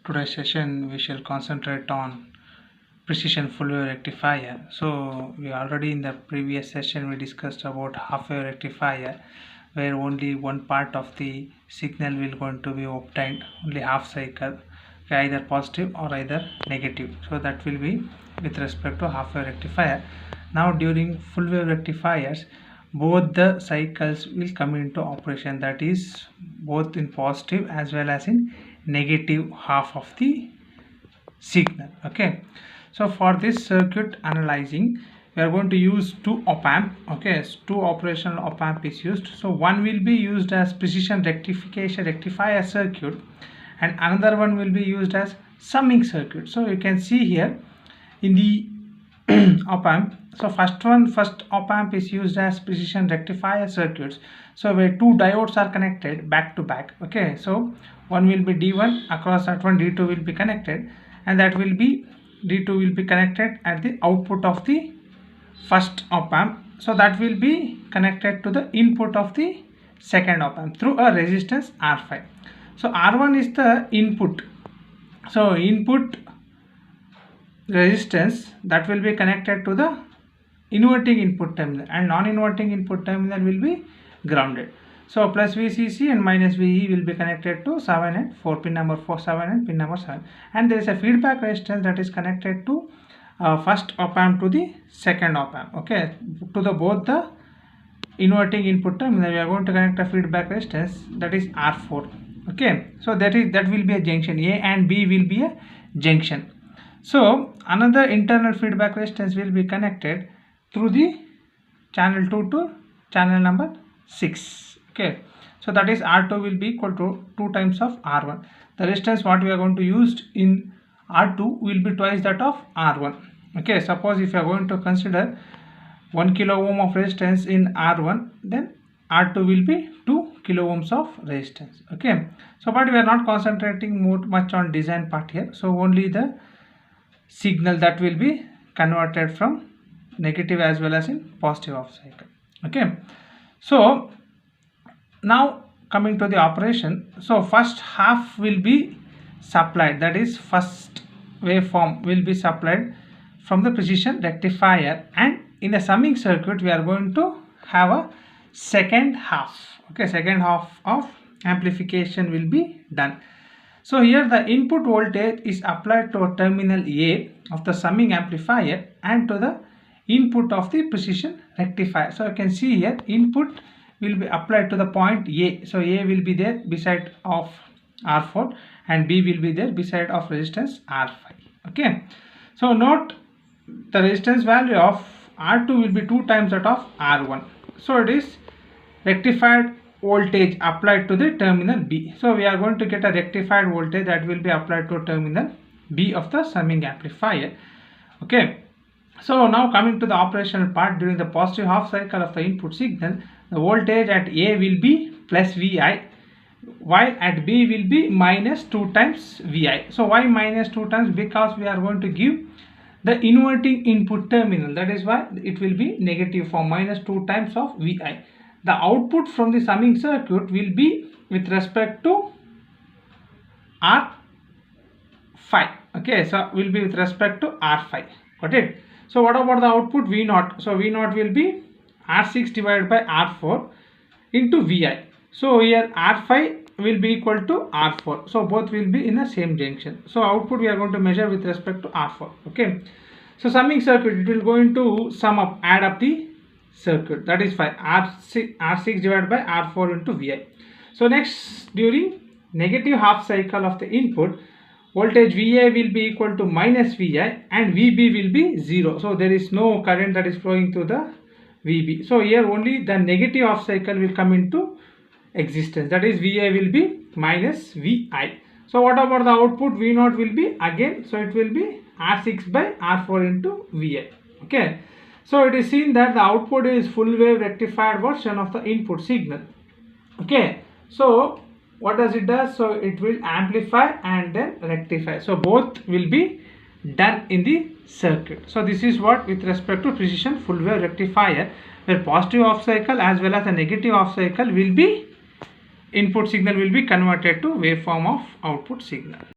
today's session we shall concentrate on precision full wave rectifier. So we already in the previous session we discussed about half wave rectifier, where only one part of the signal will going to be obtained, only half cycle, either positive or either negative. So that will be with respect to half wave rectifier. Now during full wave rectifiers, both the cycles will come into operation, that is both in positive as well as in negative half of the signal. Okay, so for this circuit analyzing we are going to use two op-amp. Okay, so two operational op-amp is used. So one will be used as precision rectifier circuit and another one will be used as summing circuit. So you can see here in the op-amp, so first op-amp is used as precision rectifier circuits, so where two diodes are connected back to back. Okay, so one will be D1, across that one D2 will be connected, and that will be D2 will be connected at the output of the first op-amp, so that will be connected to the input of the second op-amp through a resistance R5. So R1 is the input, so input resistance that will be connected to the inverting input terminal, and non-inverting input terminal will be grounded. So plus VCC and minus VE will be connected to 7 and 4, pin number 7 and pin number 7, and there is a feedback resistance that is connected to first op-amp to the second op-amp. Okay, to the both the inverting input terminal we are going to connect a feedback resistance, that is R4. Okay, so that will be a junction. A and B will be a junction. So another internal feedback resistance will be connected through the channel 2 to channel number 6. Okay, so that is R2 will be equal to 2 times of R1. The resistance what we are going to use in R2 will be twice that of R1. Okay, suppose if you are going to consider 1 kilo ohm of resistance in R1, then R2 will be 2 kilo ohms of resistance. Okay, so but we are not concentrating much on design part here, so only the signal that will be converted from negative as well as in positive half cycle. Okay, so now coming to the operation, so first half will be supplied, that is first waveform will be supplied from the precision rectifier, and in the summing circuit we are going to have a second half. Okay, second half of amplification will be done. So here the input voltage is applied to a terminal A of the summing amplifier and to the input of the precision rectifier. So you can see here input will be applied to the point A. So A will be there beside of R4 and B will be there beside of resistance R5. Okay, so note the resistance value of R2 will be 2 times that of R1. So it is rectified voltage applied to the terminal B. So we are going to get a rectified voltage that will be applied to terminal B of the summing amplifier. Okay, so now coming to the operational part, during the positive half cycle of the input signal, the voltage at A will be plus VI, while at B will be minus 2 times VI. So why minus 2 times? Because we are going to give the inverting input terminal, that is why it will be negative for minus 2 times of VI. The output from the summing circuit will be with respect to R5. Okay, so will be with respect to R5. Got it? So what about the output V0? So V0 will be R6 divided by R4 into VI. So here R5 will be equal to R4. So both will be in the same junction. So output we are going to measure with respect to R4. Okay, so summing circuit, it will going to sum up, add up the circuit, that is 5 R6 divided by R4 into VI. So next, during negative half cycle of the input, voltage VA will be equal to minus VI and VB will be 0. So there is no current that is flowing through the VB. So here only the negative half cycle will come into existence, that is VA will be minus VI. So what about the output? V0 will be again, so it will be R6 by R4 into VA. Okay, so it is seen that the output is full wave rectified version of the input signal. Okay, so what does it do? So it will amplify and then rectify. So both will be done in the circuit. So this is what with respect to precision full wave rectifier, where positive half cycle as well as a negative half cycle will be, input signal will be converted to waveform of output signal.